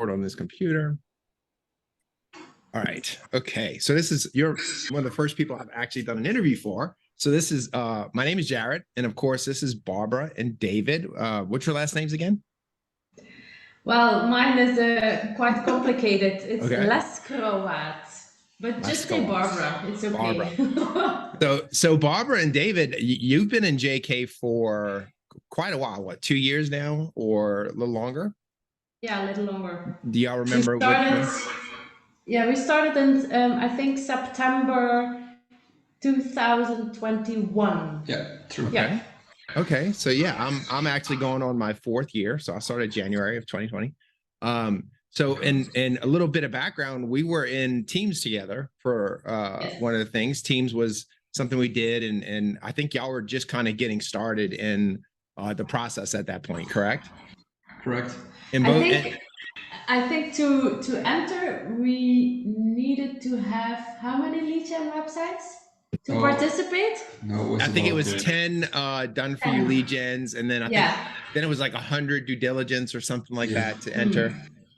on this computer. All right. Okay. So you're one of the first people I've actually done an interview for. So this is, my name is Jared. And of course, this is Barbara and David. What's your last names again? Well, mine is quite complicated. It's Okay. Lescroat, but just say Barbara. It's okay. Barbara. So Barbara and David, you've been in JK for quite a while. What, 2 years now, or a little longer? Yeah, a little longer. Do y'all remember we started in I think September 2021. Yeah, true. Okay. Yeah. Okay. So yeah, I'm actually going on my 4th year. So I started January of 2020. So in a little bit of background, we were in teams together for one of the things. Teams was something we did, and I think y'all were just kind of getting started in the process at that point, correct? Correct. I think to enter, we needed to have how many lead gen websites to participate? No, I think it was 10 done for you lead gens, and then I think then it was like 100 due diligence or something like that to enter,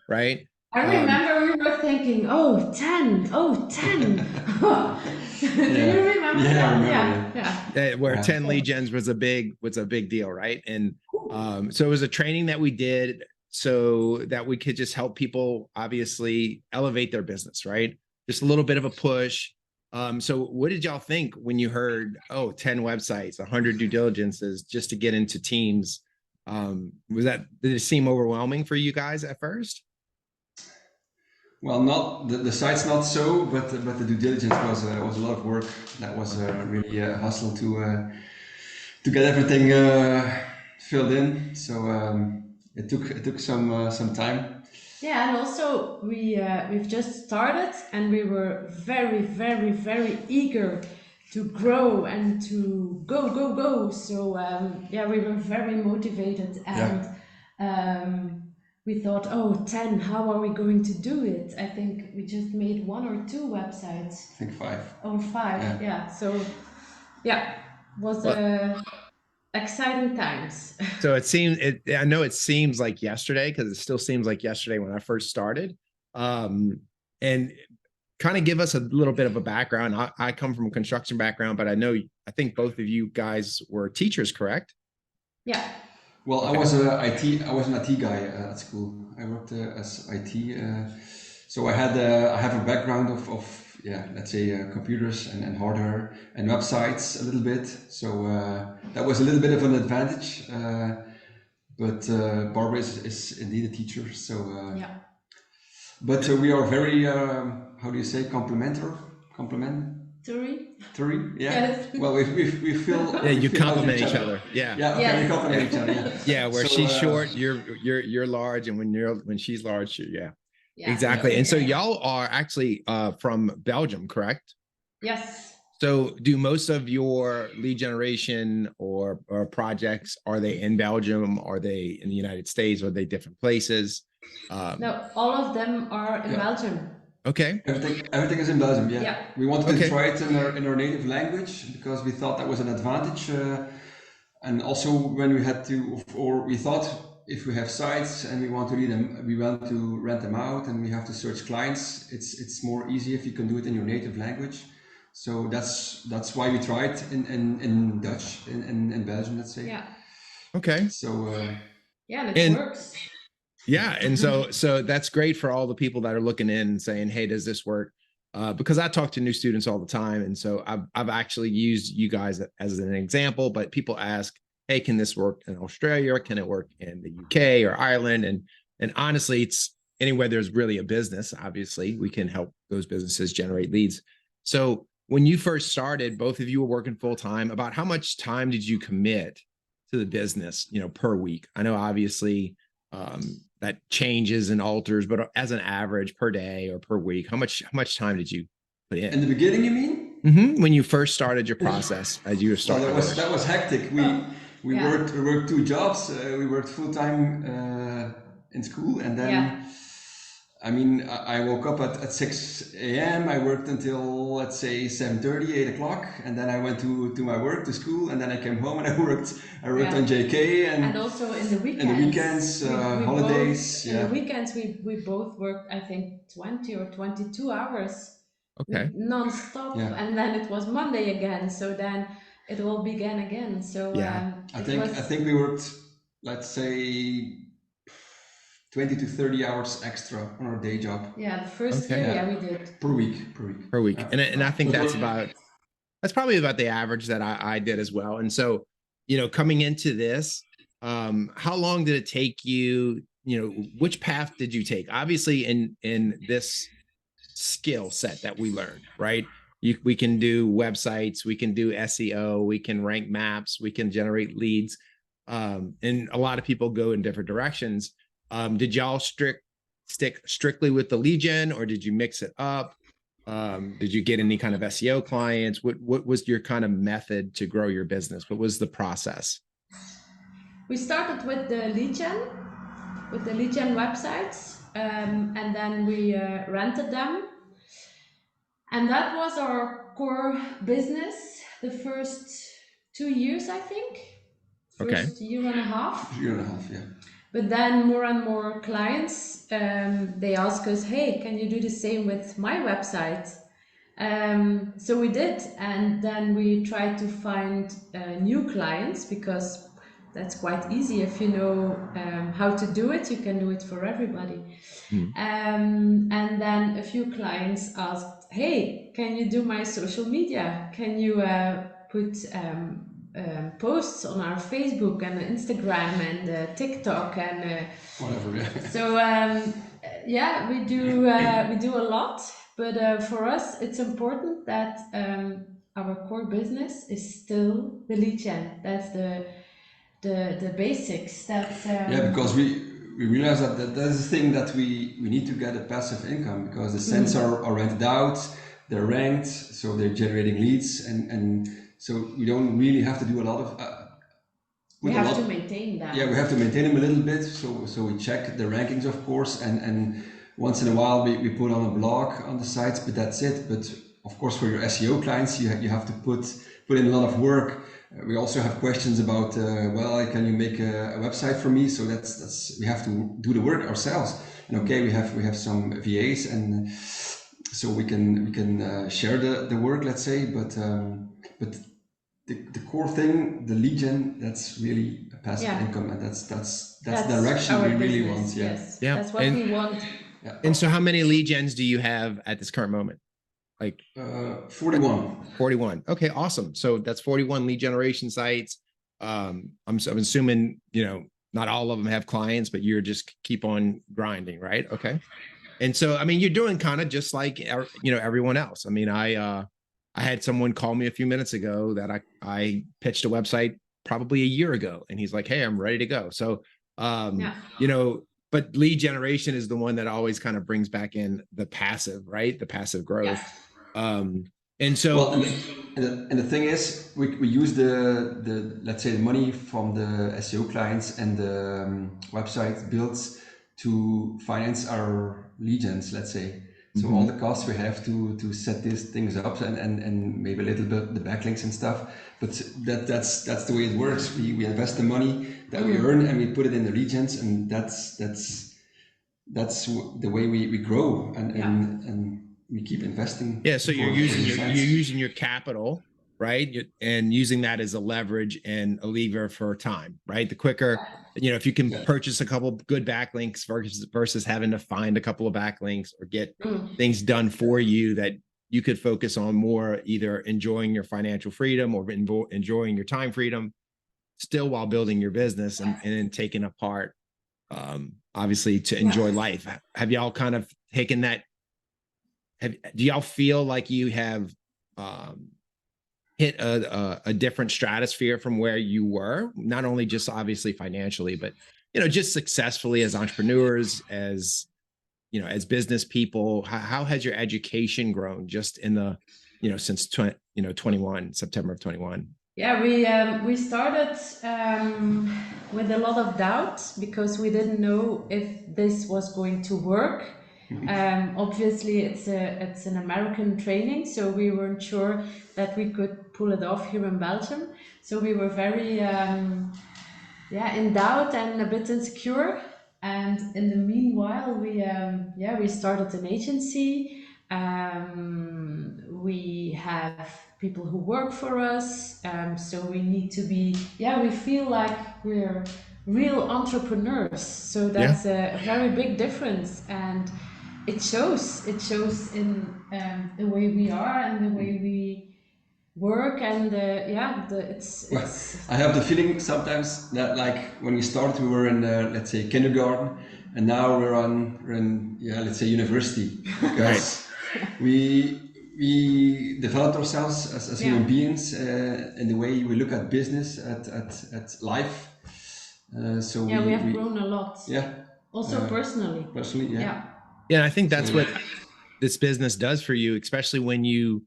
right? I remember we were thinking, oh, 10, oh, 10. Do you remember that? Yeah. Where 10 lead gens was a big deal, right? And so it was a training that we did so that we could just help people obviously elevate their business, right? Just a little bit of a push. So what did y'all think when you heard, 10 websites, 100 due diligences just to get into teams? Did it seem overwhelming for you guys at first? Well, not the site's not so, but the due diligence was a lot of work. That was really a hustle to get everything filled in. So it took some time. Yeah, and also we've just started, and we were very, very, very eager to grow and to go. So we were very motivated, and we thought, 10, how are we going to do it? I think we just made 1 or 2 websites. I think 5. Or 5, yeah. So was exciting times. So I know it seems like yesterday, because it still seems like yesterday when I first started. And kind of give us a little bit of a background. I come from a construction background, but I think both of you guys were teachers, correct? Yeah. Well, okay. I was an IT guy at school. I worked as IT. So I have a background of let's say computers and hardware and websites a little bit. So that was a little bit of an advantage. But Barbara is indeed a teacher. So but we are very how do you say complementary? Yes. Well, we feel you complement each other. Yeah. We complement each other. Yeah, where she's short, you're large, and when she's large, exactly. And so y'all are actually from Belgium, correct? Yes. So do most of your lead generation or projects, are they in Belgium? Are they in the United States? Are they different places? No, all of them are in Belgium. Okay. Everything is in Belgium. Yeah. We wanted to try it in our native language because we thought that was an advantage, and also when we thought if we have sites and we want to read them, we want to rent them out, and we have to search clients. It's more easy if you can do it in your native language. So that's why we tried in Dutch in Belgium, let's say. Yeah. Okay. So and it works. Yeah, and so that's great for all the people that are looking in and saying, "Hey, does this work?" Because I talk to new students all the time, and so I've actually used you guys as an example. But people ask, "Hey, can this work in Australia? Can it work in the UK or Ireland?" And honestly, it's anywhere there's really a business. Obviously, we can help those businesses generate leads. So when you first started, both of you were working full time. About how much time did you commit to the business, per week? I know obviously that changes and alters, but as an average per day or per week, how much time did you put in? In the beginning, you mean? Mm-hmm. When you first started your process, as you were starting. That was hectic. We worked 2 jobs. We worked full time in school, and then I mean, I woke up at 6 a.m. I worked until, let's say, 7:30, 8 o'clock. And then I went to my work, to school. And then I came home and I worked on JK. And also in the weekends. In the weekends, we holidays. Both, in the weekends, we both worked, I think, 20 or 22 hours. Okay. Non-stop. And then it was Monday again. So then it all began again. So I think we worked, let's say, 20 to 30 hours extra on our day job. Yeah, the first year, we did. Per week. Yeah. And I think that's probably about the average that I did as well. And so, coming into this, how long did it take you, which path did you take? Obviously in this skill set that we learned, right? We can do websites, we can do SEO, we can rank maps, we can generate leads. And a lot of people go in different directions. Did y'all stick strictly with the lead gen, or did you mix it up? Did you get any kind of SEO clients? What was your kind of method to grow your business? What was the process? We started with the lead gen websites, and then we rented them. And that was our core business the first 2 years, I think. First year and a half. Yeah. But then more and more clients, they ask us, hey, can you do the same with my website? So we did, and then we tried to find new clients, because that's quite easy. If you know how to do it, you can do it for everybody. And then a few clients asked, hey, can you do my social media? Can you put posts on our Facebook and Instagram and TikTok and whatever. So we do a lot, but for us it's important that our core business is still the lead gen. That's the basics. That's because we realize that that's the thing, that we need to get a passive income, because the scents are rented out, they're ranked, so they're generating leads, and so we don't really have to do a lot of we have to maintain that. Yeah, we have to maintain them a little bit, so we check the rankings, of course, and once in a while we put on a blog on the sites, but that's it. But of course, for your SEO clients, you have to put in a lot of work. We also have questions about, can you make a website for me? So that's we have to do the work ourselves. And okay, we have some VAs, and so we can share the work, let's say. But the core thing, the lead gen, that's really a passive income, and that's the direction we really want. Yes. That's what we want. Yeah. And so, how many lead gens do you have at this current moment? Like 41. 41. Okay, awesome. So that's 41 lead generation sites. I'm assuming, not all of them have clients, but you're just keep on grinding, right? Okay. And so, I mean, you're doing kind of just like, everyone else. I mean, I had someone call me a few minutes ago that I pitched a website probably a year ago, and he's like, hey, I'm ready to go. So, but lead generation is the one that always kind of brings back in the passive, right? The passive growth. And so, and the thing is, we use the let's say the money from the SEO clients and the website builds to finance our lead gens, let's say. So all the costs we have to set these things up, and maybe a little bit the backlinks and stuff. But that's the way it works. We invest the money that we earn, and we put it in the lead gens, and that's the way we grow, and we keep investing. Yeah. So you're using your capital, right? And using that as a leverage and a lever for time, right? The quicker, if you can purchase a couple good backlinks versus having to find a couple of backlinks or get things done for you, that you could focus on more, either enjoying your financial freedom or enjoying your time freedom, still while building your business and then taking a part, obviously, to enjoy life. Have y'all kind of taken that? Do y'all feel like you have hit a different stratosphere from where you were, not only just obviously financially, but just successfully as entrepreneurs, as business people? How has your education grown just in the since 21 September of 21? Yeah, we started with a lot of doubt, because we didn't know if this was going to work. Obviously, it's an American training, so we weren't sure that we could pull it off here in Belgium. So we were very in doubt and a bit insecure. And in the meanwhile, we started an agency. We have people who work for us, so we need to be, we feel like we're real entrepreneurs. So that's a very big difference, and it shows. It shows in the way we are and the way we work, and it's I have the feeling sometimes that, like, when we started, we were in let's say kindergarten, and now we're in let's say university, because we developed ourselves as human beings in the way we look at business, at life. So we have grown a lot. Also personally. Personally, Yeah, I think that's what this business does for you, especially when you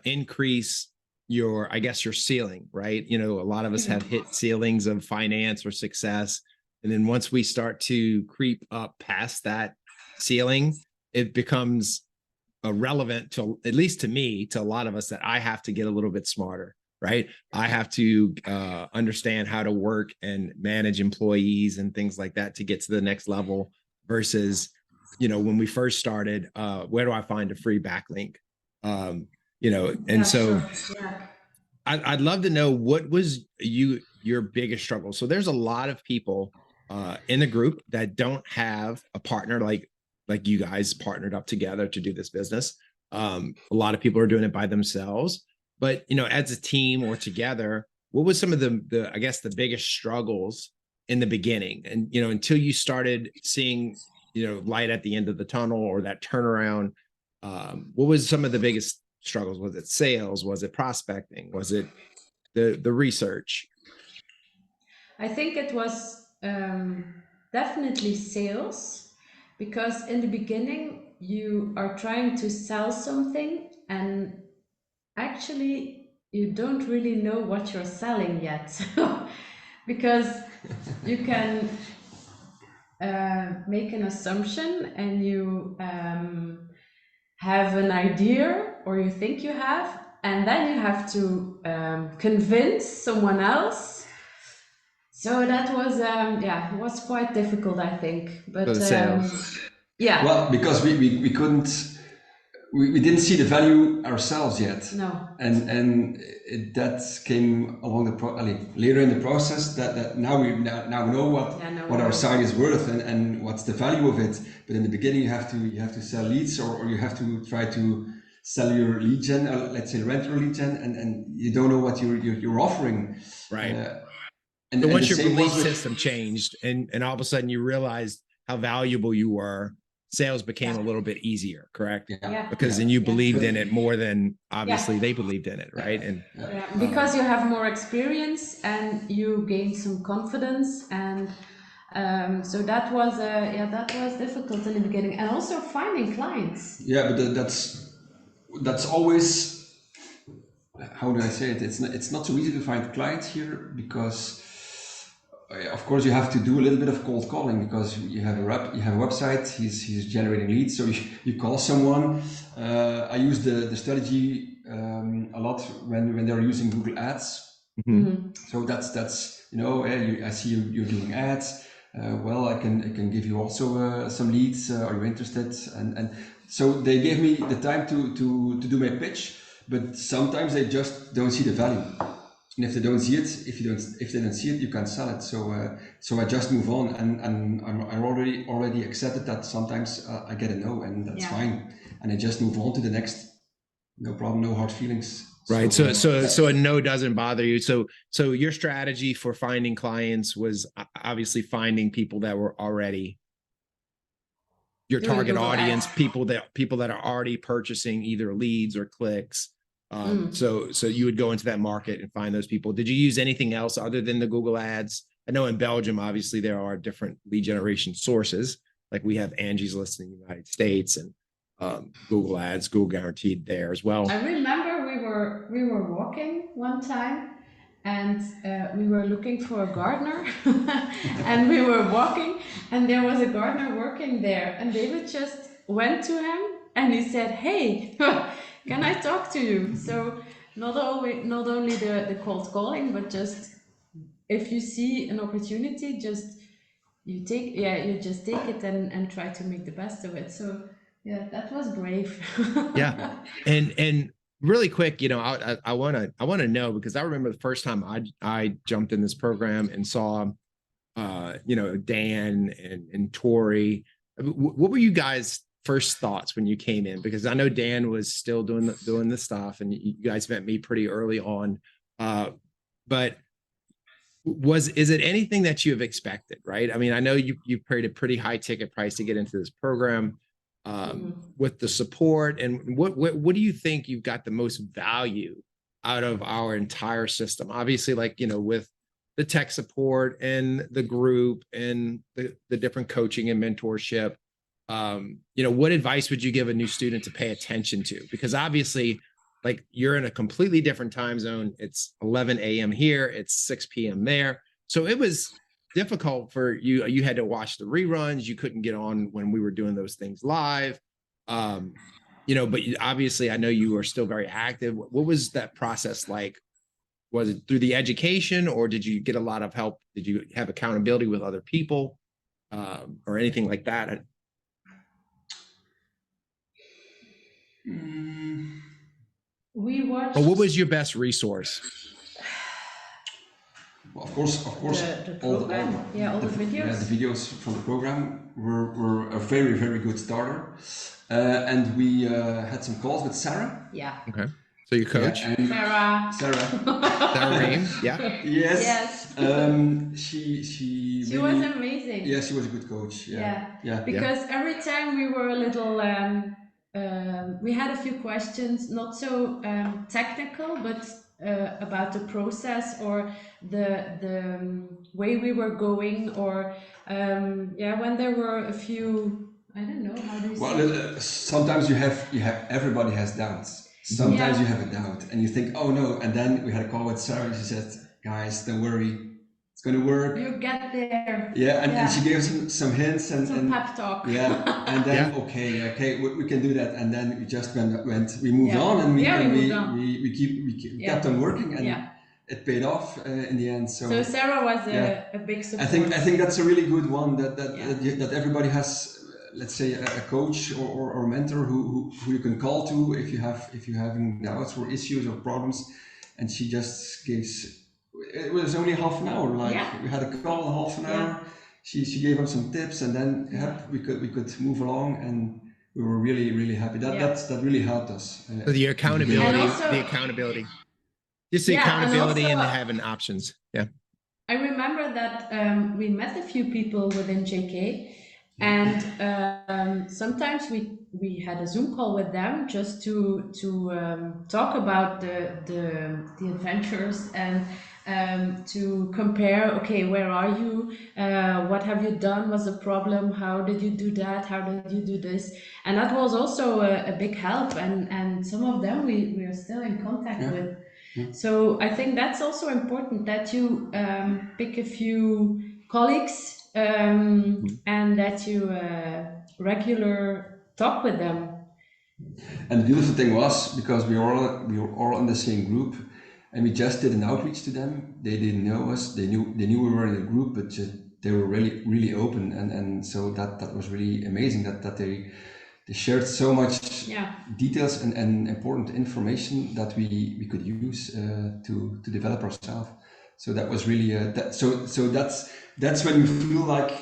increase your, I guess, your ceiling, right? You know, a lot of us have hit ceilings of finance or success. And then once we start to creep up past that ceiling, it becomes relevant to, at least to me, to a lot of us, that I have to get a little bit smarter, right? I have to understand how to work and manage employees and things like that to get to the next level, versus, you know, when we first started, where do I find a free backlink? You know, and I'd love to know, what was your biggest struggle? So there's a lot of people in the group that don't have a partner like you guys partnered up together to do this business. A lot of people are doing it by themselves, but, you know, as a team or together, what was some of the I guess the biggest struggles in the beginning, and, you know, until you started seeing, you know, light at the end of the tunnel, or that turnaround? What was some of the biggest struggles? Was it sales? Was it prospecting? Was it the research? I think it was definitely sales, because in the beginning you are trying to sell something, and actually you don't really know what you're selling yet. Because you can make an assumption, and you have an idea, or you think you have, and then you have to convince someone else. So that was it was quite difficult, I think. But For the sales. well, because we couldn't, we didn't see the value ourselves yet. No. And that came along later in the process, that now we know what our site is worth, and what's the value of it. But in the beginning, you have to sell leads, or you have to try to sell your lead gen, let's say rental lead gen, and you don't know what you're offering. Right. And so once your belief system changed, and all of a sudden you realized how valuable you were, sales became a little bit easier, correct? Because then you believed in it more than obviously they believed in it, right? And because you have more experience and you gain some confidence, and so that was difficult in the beginning, and also finding clients. But that's always, how do I say it? It's not so easy to find clients here, because of course you have to do a little bit of cold calling, because you have a website, he's generating leads, so you call someone. I use the strategy a lot when they're using Google Ads. So that's you know, I see you're doing ads. Well, I can give you also some leads. Are you interested? And so they gave me the time to do my pitch, but sometimes they just don't see the value. And if they don't see it, if they don't see it, you can't sell it. So I just move on, and I'm already accepted that sometimes I get a no, and that's fine, and I just move on to the next. No problem, no hard feelings. Right. So a no doesn't bother you. So your strategy for finding clients was obviously finding people that were already your target audience, people that are already purchasing either leads or clicks. So you would go into that market and find those people. Did you use anything else other than the Google ads? I know in Belgium, obviously there are different lead generation sources. Like we have Angie's List in the United States, and Google ads, Google guaranteed there as well. I remember we were walking one time, and we were looking for a gardener, and we were walking, and there was a gardener working there, and David just went to him and he said, hey, can I talk to you? So not only the cold calling, but just if you see an opportunity, just you just take it and try to make the best of it. So yeah, that was brave. Yeah. And really quick, you know, I want to know, because I remember the first time I jumped in this program and saw you know, Dan and Tori. What were you guys' first thoughts when you came in? Because I know Dan was still doing the stuff, and you guys met me pretty early on. But is it anything that you have expected, right? I mean, I know you paid a pretty high ticket price to get into this program, with the support, and what do you think you've got the most value out of our entire system? Obviously, like, you know, with the tech support and the group and the different coaching and mentorship, you know, what advice would you give a new student to pay attention to? Because obviously, like, you're in a completely different time zone. It's 11 a.m. here, it's 6 p.m. there. So it was difficult for you. You had to watch the reruns. You couldn't get on when we were doing those things live. You know, but obviously I know you are still very active. What was that process like? Was it through the education, or did you get a lot of help? Did you have accountability with other people, or anything like that? We watched. Or what was your best resource? Well, of course, the program, all the videos. Yeah, the videos from the program were a very, very good starter. And we had some calls with Sarah. Yeah. Okay. So your coach? Yeah, and Sarah. Sarah Ream, yeah. Yes. She really, was amazing. Yeah, she was a good coach. Yeah. Because every time we were a little, we had a few questions, not so technical, but about the process or the way we were going, or when there were a few, I don't know, how do you say? Well, sometimes you have everybody has doubts. Sometimes you have a doubt and you think, oh no, and then we had a call with Sarah and she said, guys, don't worry, it's going to work. You get there. Yeah, and she gave some hints and some pep talk. Yeah, and then okay, we can do that, and then we just we moved on, and we kept on working, and it paid off in the end. So Sarah was a big support. I think that's a really good one that everybody has. Let's say a coach or a mentor who you can call to if you're having doubts or issues or problems, and she just gives. It was only half an hour. We had a call half an hour. She gave us some tips, and then we could move along, and we were really happy. That really helped us. So the accountability, just the accountability and having options. Yeah. I remember that we met a few people within JK. And sometimes we had a Zoom call with them just to talk about the adventures and to compare. Okay, where are you? What have you done? What's the problem? How did you do that? How did you do this? And that was also a big help. And some of them we are still in contact with. Yeah. So I think that's also important that you pick a few colleagues. And that you regular talk with them. And the beautiful thing was, because we were all in the same group, and we just did an outreach to them. They didn't know us. They knew we were in a group, but they were really open, and so that was really amazing. That they shared so much details and important information that we could use to develop ourselves. So that was really so that's when you feel like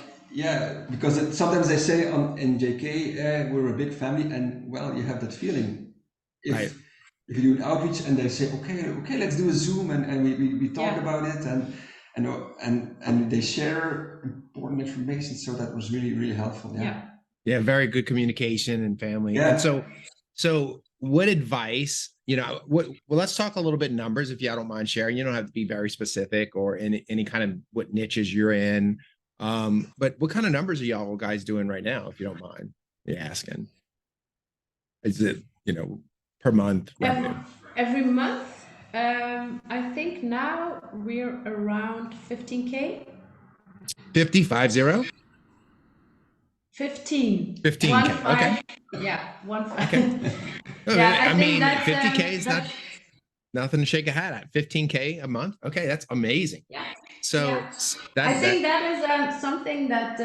because sometimes they say in JK we're a big family, and well, you have that feeling if you do an outreach and they say okay let's do a Zoom and we talk about it and they share important information, so that was really helpful. Yeah, very good communication and family. And so what advice, let's talk a little bit numbers, if you don't mind sharing. You don't have to be very specific or in any kind of what niches you're in. But what kind of numbers are y'all guys doing right now, if you don't mind me asking? Is it, per month revenue? Every month, I think now we're around 15K. 50? 15. 15K. Okay. Yeah, 1 5. Okay. Yeah, I think mean, that's 50K is that's, nothing to shake a hat at. 15K a month. Okay, that's amazing. yeah, So yeah. I that think that is something that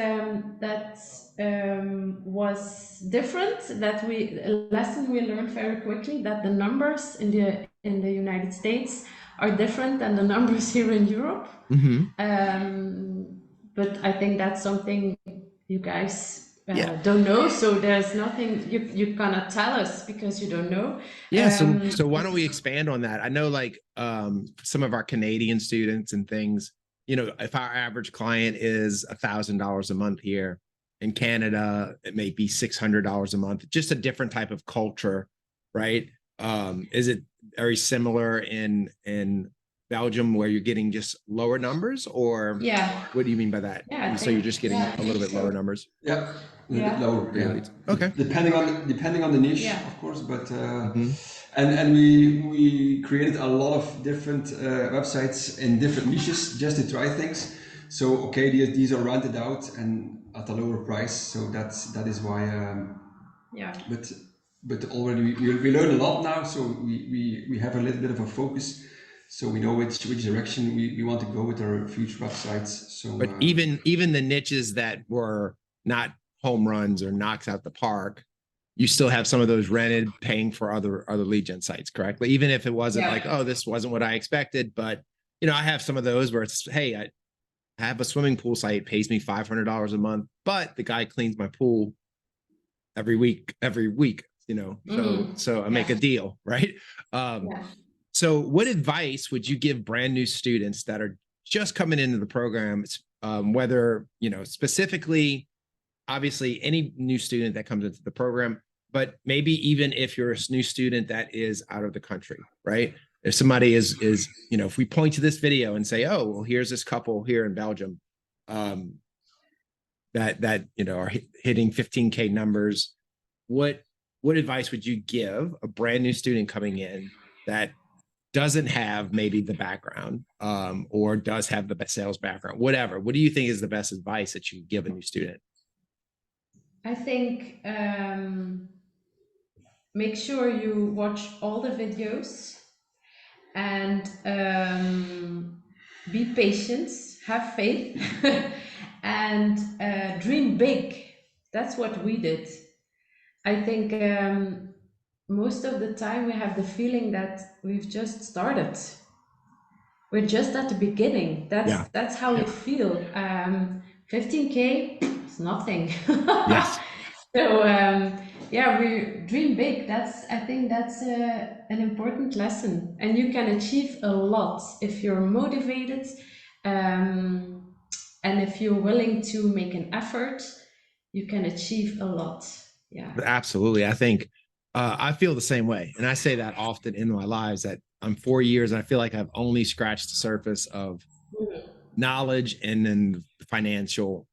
was different. That a lesson we learned very quickly, that the numbers in the United States are different than the numbers here in Europe. But I think that's something you guys yeah. don't know. So there's nothing you cannot tell us because you don't know. Yeah. So why don't we expand on that? I know like some of our Canadian students and things, you know, if our average client is $1,000 a month here in Canada, it may be $600 a month, just a different type of culture, right? Is it very similar in Belgium where you're getting just lower numbers, or Yeah. what do you mean by that? Yeah, So you're just getting a little bit so. lower numbers? Yeah, a little bit lower. Yeah. Okay. Depending on the niche, Yeah. of course, but and we created a lot of different websites in different niches just to try things. So okay, these are rented out and at a lower price. So that is why. Yeah. But already we learn a lot now. So we have a little bit of a focus. So we know which direction we want to go with our future websites. So, but even the niches that were not home runs or knocks out the park, you still have some of those rented, paying for other lead gen sites, correctly? Even if it wasn't like, oh, this wasn't what I expected, but you know, I have some of those where it's, hey, I have a swimming pool site, pays me $500 a month, but the guy cleans my pool every week, you know, so I make a deal, right? So what advice would you give brand new students that are just coming into the program, whether, you know, specifically, obviously any new student that comes into the program, but maybe even if you're a new student that is out of the country, right? If somebody is, you know, if we point to this video and say, oh, well, here's this couple here in Belgium, that, you know, are hitting 15K numbers, what advice would you give a brand new student coming in that doesn't have maybe the background, or does have the sales background, whatever? What do you think is the best advice that you give a new student? I think make sure you watch all the videos and be patient, have faith, and dream big. That's what we did. I think most of the time we have the feeling that we've just started. We're just at the beginning. That's how we feel. 15K is nothing. Yes. So yeah, we dream big. I think that's an important lesson, and you can achieve a lot if you're motivated, and if you're willing to make an effort. You can achieve a lot. Yeah, absolutely. I think I feel the same way, and I say that often in my lives, that I'm 4 years and I feel like I've only scratched the surface of knowledge and then financial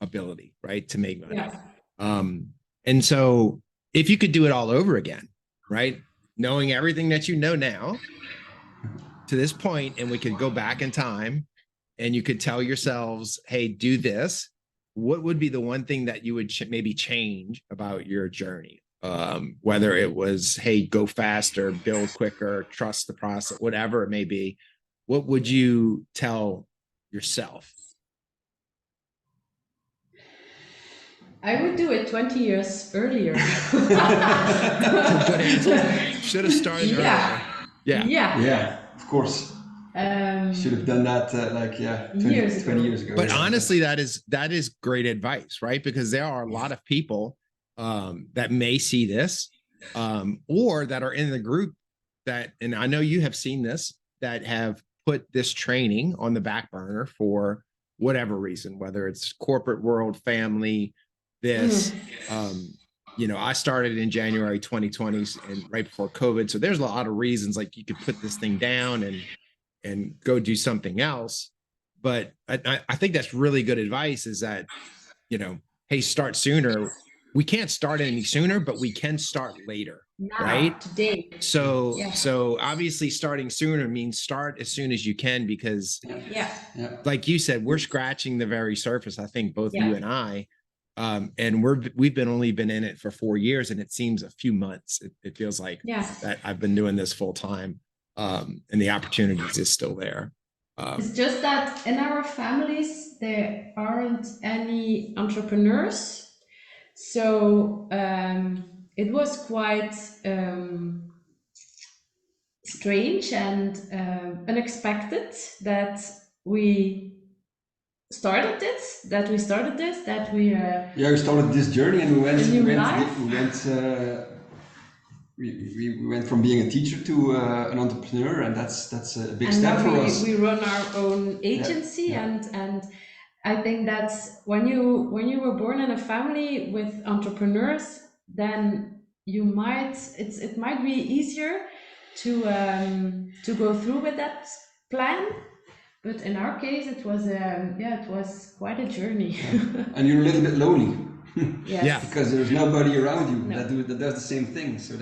ability, right, to make money. And so if you could do it all over again, right, knowing everything that you know now to this point, and we could go back in time and you could tell yourselves, hey, do this, what would be the one thing that you would maybe change about your journey? Whether it was, hey, go faster, build quicker, trust the process, whatever it may be, what would you tell yourself? I would do it 20 years earlier. Good answer. Should have started earlier. Yeah, of course. Should have done that 20 years ago. But honestly, that is great advice, right? Because there are a lot of people that may see this, or that are in the group that, and I know you have seen this, that have put this training on the back burner for whatever reason, whether it's corporate world, family, this. You know, I started in January 2020 and right before COVID. So there's a lot of reasons like you could put this thing down and go do something else. But I think that's really good advice, is that, you know, hey, start sooner. We can't start any sooner, but we can start later, right? Today. So obviously starting sooner means start as soon as you can, because like you said, we're scratching the very surface. I think both you and I, And we've only been in it for 4 years, and it seems a few months. It feels like that I've been doing this full time, and the opportunities is still there. It's just that in our families there aren't any entrepreneurs, so it was quite strange and unexpected that we started this, that we started this journey, and we went we went from being a teacher to an entrepreneur, and that's a big step for us. We run our own agency, and I think that's when you were born in a family with entrepreneurs, then it might be easier to go through with that plan. But in our case, it was quite a journey. And you're a little bit lonely. Yes. Yeah, because there's nobody around you that does the same thing. So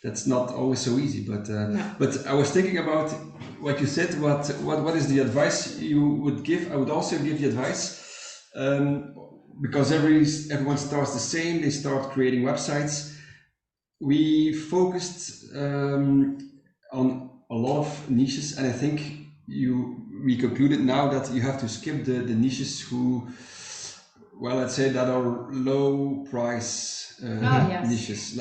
that's not always so easy. But but I was thinking about what you said. What is the advice you would give? I would also give the advice because everyone starts the same. They start creating websites. We focused on a lot of niches, and I think we concluded now that you have to skip the niches who, well, let's say that are low price niches.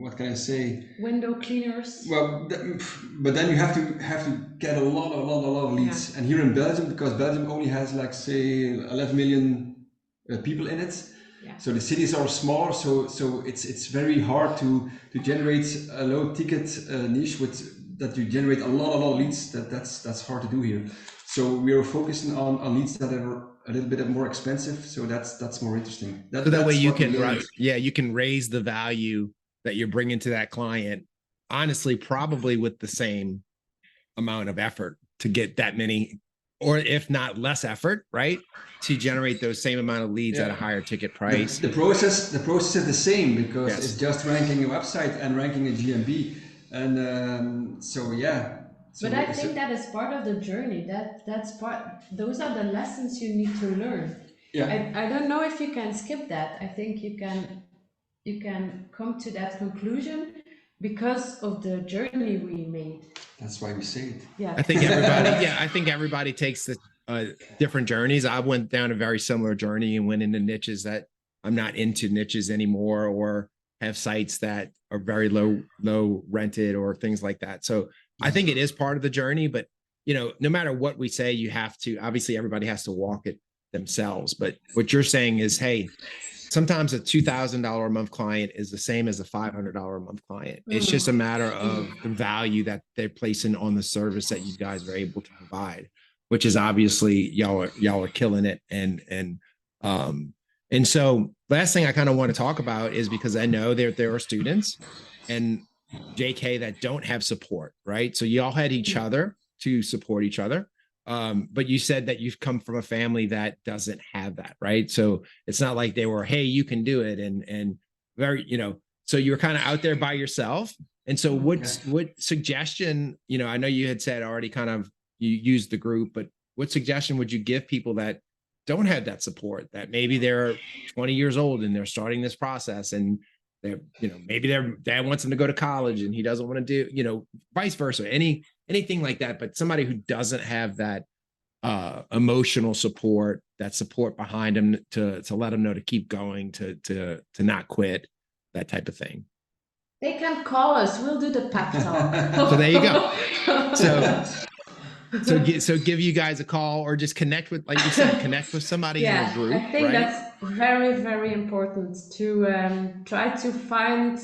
What can I say? Window cleaners. Well, but then you have to get a lot of leads. Yeah. And here in Belgium, because Belgium only has like say 11 million people in it. Yeah. So the cities are smaller, so it's very hard to generate a low ticket niche that you generate a lot of leads. That's hard to do here. So we are focusing on leads that are a little bit more expensive. So that's more interesting. So that way you can you can raise the value that you're bringing to that client, honestly, probably with the same amount of effort to get that many, or if not less effort, right, to generate those same amount of leads at a higher ticket price. The process is the same, because it's just ranking a website and ranking a GMB, and so but I think that is part of the journey. That's part. Those are the lessons you need to learn. Yeah. I don't know if you can skip that. I think you can come to that conclusion because of the journey we made. That's why we say it. Yeah. I think everybody takes the different journeys. I went down a very similar journey and went into niches that I'm not into niches anymore, or have sites that are very low rented or things like that. So I think it is part of the journey, but no matter what we say, you have to, obviously everybody has to walk it themselves. But what you're saying is, hey, sometimes a $2,000 a month client is the same as a $500 a month client. It's just a matter of the value that they're placing on the service that you guys are able to provide, which is obviously y'all are killing it. And so last thing I kind of want to talk about is, because I know there are students and JK that don't have support, right? So y'all had each other to support each other. But you said that you've come from a family that doesn't have that, right? So it's not like they were, hey, you can do it. And very, so you're kind of out there by yourself. And so what suggestion, I know you had said already kind of, you used the group, but what suggestion would you give people that don't have that support, that maybe they're 20 years old and they're starting this process, and they're, maybe their dad wants them to go to college and he doesn't want to do, vice versa, anything like that, but somebody who doesn't have that emotional support, that support behind them to let them know to keep going, to not quit, that type of thing. They can call us. We'll do the pep talk. So there you go. So give you guys a call, or just connect with, like you said, connect with somebody in a group. I think that's very, very important to try to find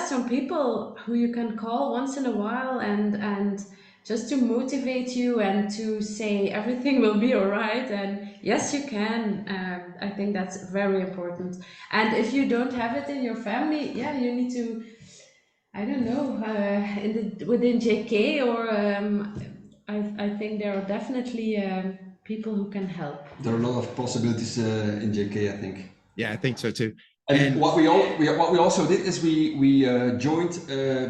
some people who you can call once in a while, and just to motivate you and to say everything will be all right, and yes, you can. I think that's very important. And if you don't have it in your family, you need to, I don't know, within JK, or I think there are definitely people who can help. There are a lot of possibilities in JK, I think. Yeah, I think so too. And what we also did is we joined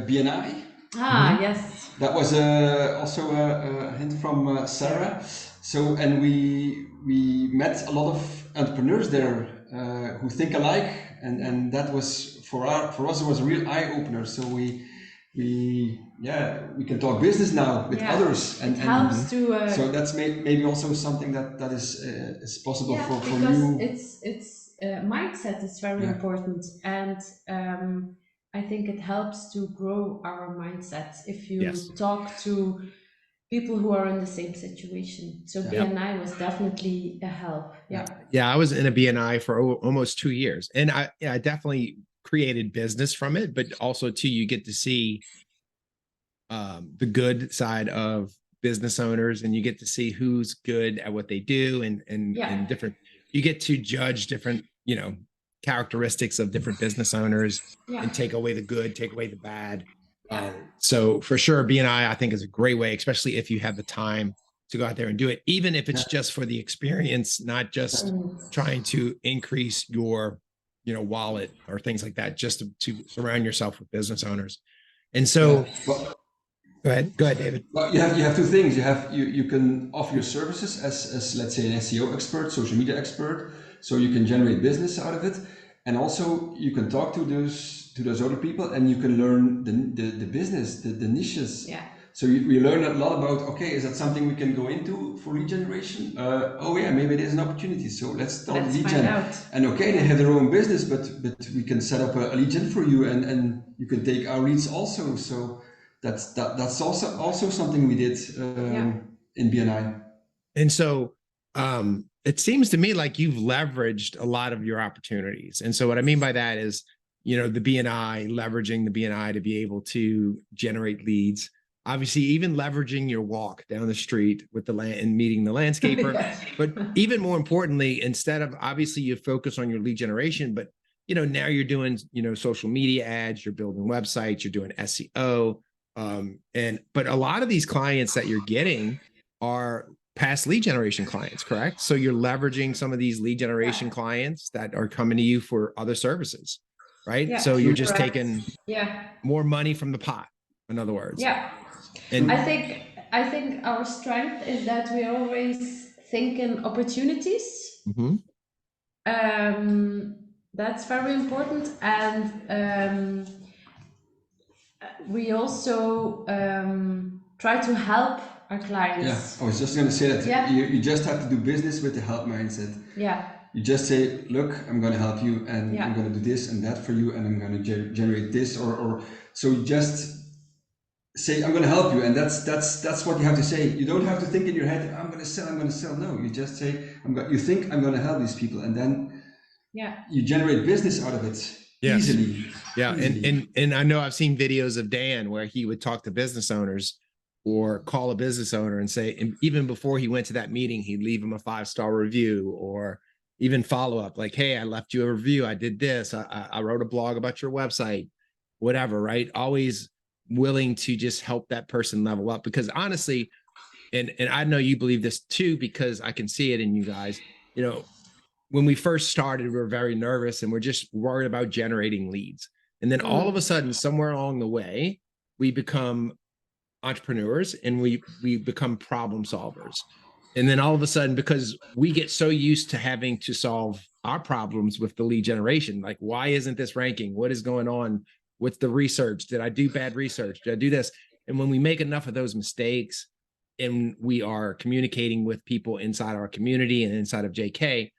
BNI. Yes. That was also a hint from Sarah. So, and we met a lot of entrepreneurs there who think alike, and that was for us it was a real eye opener. So we can talk business now with others, and it helps to. So that's maybe also something that is possible for because you. It's mindset is very important, and I think it helps to grow our mindset if you talk to people who are in the same situation. So BNI was definitely a help. Yeah, I was in a BNI for almost 2 years, and I definitely created business from it, but also too, you get to see the good side of business owners, and you get to see who's good at what they do, and different, you get to judge different, characteristics of different business owners, and take away the good, take away the bad. So for sure, BNI, I think, is a great way, especially if you have the time to go out there and do it, even if it's just for the experience, not just trying to increase your, wallet or things like that, just to surround yourself with business owners. And so, go ahead, David. Well, you have two things. You can offer your services as let's say an SEO expert, social media expert, so you can generate business out of it, and also you can talk to those other people, and you can learn the business, the niches. So we learn a lot about, okay, is that something we can go into for lead generation? Oh yeah, maybe there's an opportunity. So let's start lead gen. And okay, they have their own business, but we can set up a lead gen for you, and you can take our leads also. So that's also something we did in BNI. And so it seems to me like you've leveraged a lot of your opportunities. And so what I mean by that is, the BNI, leveraging the BNI to be able to generate leads. Obviously, even leveraging your walk down the street with the land and meeting the landscaper. But even more importantly, instead of, obviously you focus on your lead generation, but now you're doing, social media ads, you're building websites, you're doing SEO. But a lot of these clients that you're getting are past lead generation clients, correct? So you're leveraging some of these lead generation clients that are coming to you for other services, right? So you're just taking more money from the pot, in other words. And I think our strength is that we always think in opportunities. That's very important, and we also try to help our clients. I was just going to say that you just have to do business with the help mindset. You just say, look, I'm going to help you, and I'm going to do this and that for you, and I'm going to generate this, or so you just say, I'm going to help you, and that's what you have to say. You don't have to think in your head, I'm going to sell. No, you just say, you think I'm going to help these people, and then you generate business out of it easily. And I know I've seen videos of Dan where he would talk to business owners or call a business owner and say, and even before he went to that meeting, he'd leave him a 5-star review, or even follow up like, hey, I left you a review, I did this, I wrote a blog about your website, whatever, right? Always willing to just help that person level up, because honestly, and I know you believe this too, because I can see it in you guys, when we first started, we were very nervous and we're just worried about generating leads. And then all of a sudden, somewhere along the way, we become entrepreneurs and we become problem solvers. And then all of a sudden, because we get so used to having to solve our problems with the lead generation, like, why isn't this ranking? What is going on with the research? Did I do bad research? Did I do this? And when we make enough of those mistakes and we are communicating with people inside our community and inside of JK,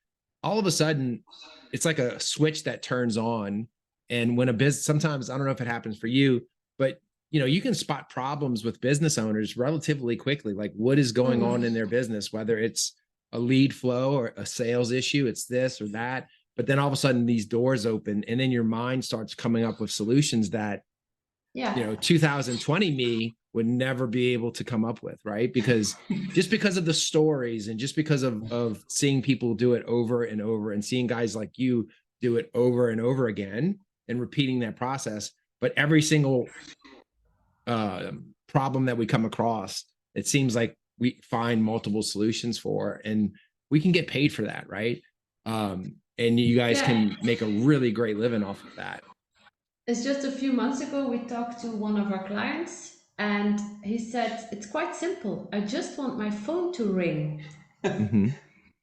all of a sudden, it's like a switch that turns on. And when a business, sometimes, I don't know if it happens for you, but you can spot problems with business owners relatively quickly, like what is going on in their business, whether it's a lead flow or a sales issue, it's this or that. But then all of a sudden these doors open, and then your mind starts coming up with solutions that 2020 me would never be able to come up with, right? Because just because of the stories, and just because of seeing people do it over and over, and seeing guys like you do it over and over again and repeating that process. But every single problem that we come across, it seems like we find multiple solutions for, and we can get paid for that, right? And you guys can make a really great living off of that. It's just a few months ago we talked to one of our clients, And he said, it's quite simple. I just want my phone to ring. Hmm.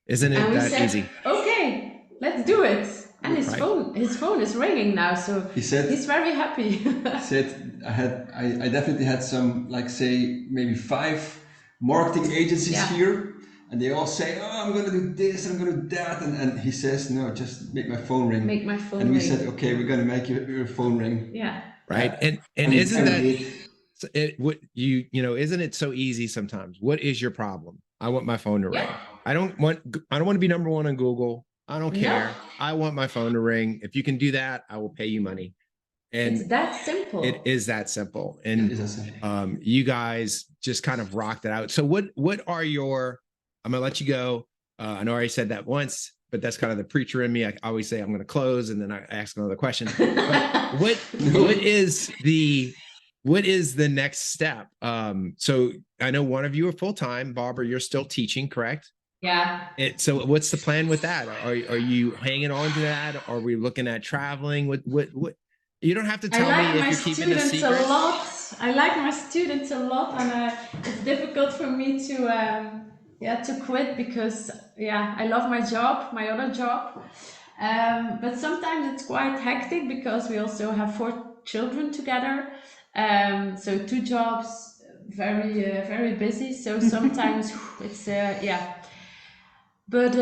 Isn't And it we that said, easy? okay, let's do it. And Right. his phone is ringing now, so He said, he's very happy. said I definitely had some, like, say maybe 5 marketing agencies Yeah. here, and they all say, oh, I'm gonna do this, I'm gonna do that, and he says, no, just make my phone ring. Make my phone And we ring. said, okay, we're gonna make your phone ring. Yeah. Right. Uh, And isn't we that did. it? What isn't it so easy sometimes? What is your problem? I want my phone to ring. Yeah. I don't want to be number one on Google. I don't care. No. I want my phone to ring. If you can do that, I will pay you money. It's And that simple. it is that simple. It And is a simple. you guys just kind of rocked it out. So what are your, I'm gonna let you go. I know I already said that once, but that's kind of the preacher in me. I always say I'm going to close and then I ask another question. But what is the next step? So I know one of you are full-time. Barbara, you're still teaching, correct? Yeah. So what's the plan with that? Are you hanging on to that? Are we looking at traveling? What you don't have to tell me if you're keeping a secret. A lot. I like my students a lot, and it's difficult for me to quit because I love my job, my other job. But sometimes it's quite hectic because we also have 4 children together. So 2 jobs, very busy. So sometimes it's But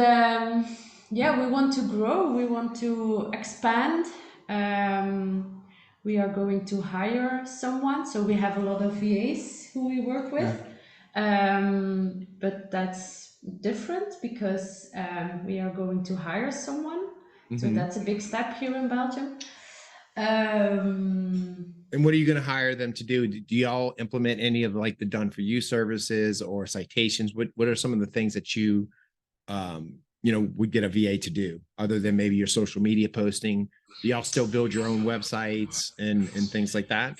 we want to grow. We want to expand. We are going to hire someone. So we have a lot of VAs who we work with. But that's different because we are going to hire someone. So that's a big step here in Belgium. And what are you going to hire them to do? Do y'all implement any of like the done for you services or citations? What are some of the things that you would get a VA to do other than maybe your social media posting? Do y'all still build your own websites and things like that?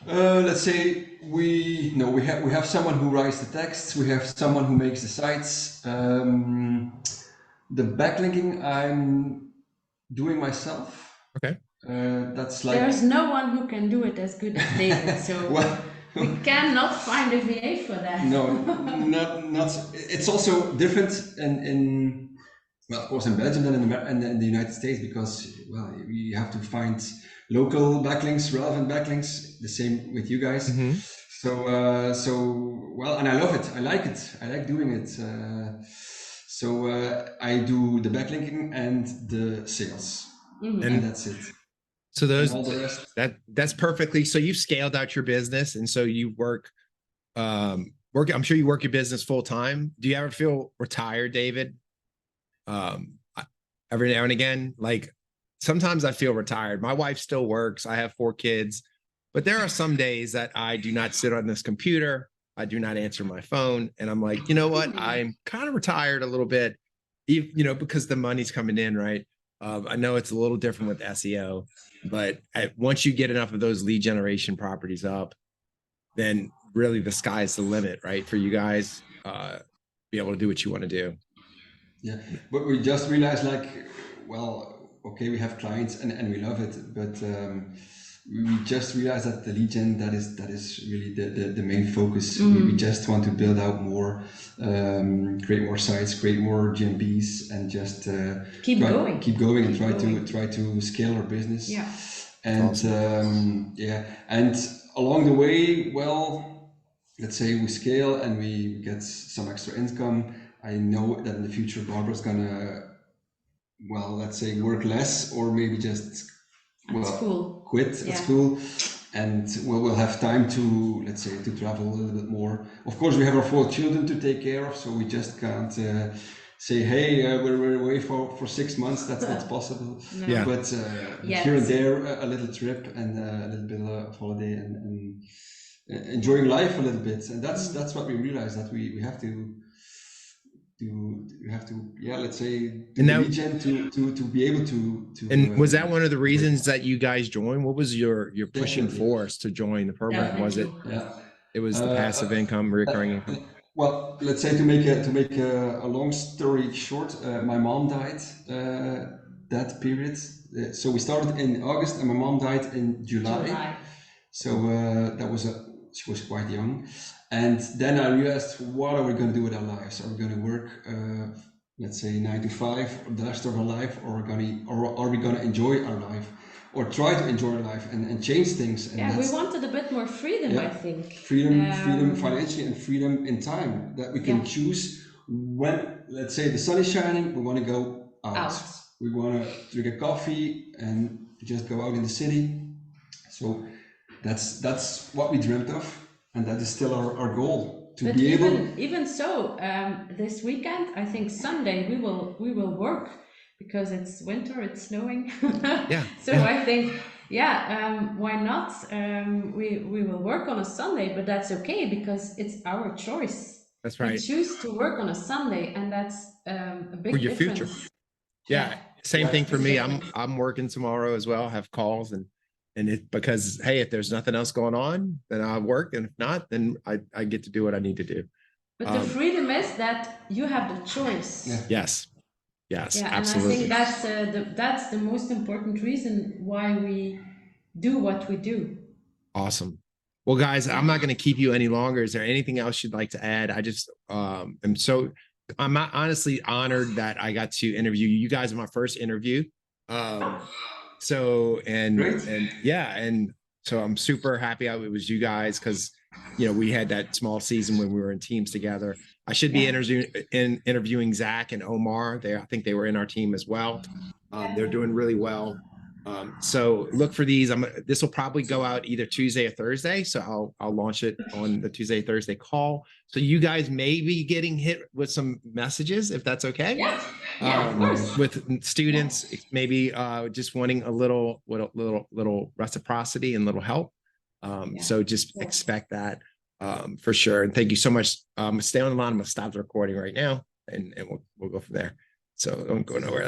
Let's say we have someone who writes the texts. We have someone who makes the sites. The backlinking I'm doing myself. Okay. That's like there's no one who can do it as good as David. So we cannot find a VA for that. No, not. It's also different in well, of course, in Belgium than in the United States, because you have to find local backlinks, relevant backlinks. The same with you guys. Mm-hmm. And I love it. I like it. I like doing it. I do the backlinking and the sales, and that's it. So that's perfectly. So you've scaled out your business, and so you work. I'm sure you work your business full time. Do you ever feel retired, David? Every now and again, like sometimes I feel retired. My wife still works. I have 4 kids, but there are some days that I do not sit on this computer. I do not answer my phone. And I'm like, you know what? I'm kind of retired a little bit, because the money's coming in, right? I know it's a little different with SEO, but once you get enough of those lead generation properties up, then really the sky's the limit, right? For you guys, be able to do what you want to do. Yeah, but we just realized, okay, we have clients and we love it, but we just realized that the lead gen, that is really the main focus. We just want to build out more, create more sites, create more GMBs, and just keep going and try to scale our business. Yeah, and awesome. And along the way, let's say we scale and we get some extra income. I know that in the future Barbara's gonna, let's say, work less, or maybe just quit at school, and we'll have time to, let's say, to travel a little bit more. Of course, we have our 4 children to take care of, so we just can't say, hey, we're away for 6 months. That's not possible. No. Yeah. But here and there, a little trip and a little bit of holiday and enjoying life a little bit, and that's what we realized, that we have to. Let's say, region to be able to. And was that one of the reasons that you guys joined? What was your pushing force to join the program? Was it? Yeah. It was the passive income, recurring income. Well, let's say, to make a long story short, my mom died that period. So we started in August, and my mom died in July. So she was quite young. And then I realized, what are we going to do with our lives? Are we going to work, let's say 9 to 5 the rest of our life, or are we going to enjoy our life, or try to enjoy life and change things? And we wanted a bit more freedom, I think. Freedom financially and freedom in time, that we can choose when, let's say the sun is shining, we want to go out. We want to drink a coffee and just go out in the city. So that's what we dreamt of, and that is still our goal, to be able. Even so, this weekend, I think Sunday we will work, because it's winter, it's snowing. I think, why not? We will work on a Sunday, but that's okay, because it's our choice. That's right. We choose to work on a Sunday, and that's a big for your difference. future. Yeah. Same thing for me. I'm working tomorrow as well. I have calls, and it, because, hey, if there's nothing else going on, then I'll work, and if not, then I get to do what I need to do. But the freedom is that you have the choice. Yes, absolutely. And I think that's the most important reason why we do what we do. Awesome. Well, guys, I'm not going to keep you any longer. Is there anything else you'd like to add? I just I'm honestly honored that I got to interview you. You guys are my first interview. So I'm super happy it was you guys, because we had that small season when we were in teams together. I should be interviewing Zach and Omar. I think they were in our team as well. They're doing really well. So look for these. This will probably go out either Tuesday or Thursday. So I'll launch it on the Tuesday, Thursday call. So you guys may be getting hit with some messages, if that's okay. Of course. With students, maybe just wanting a little reciprocity and little help. So just expect that for sure. And thank you so much. Stay on the line. I'm gonna stop the recording right now, and we'll go from there. So don't go nowhere.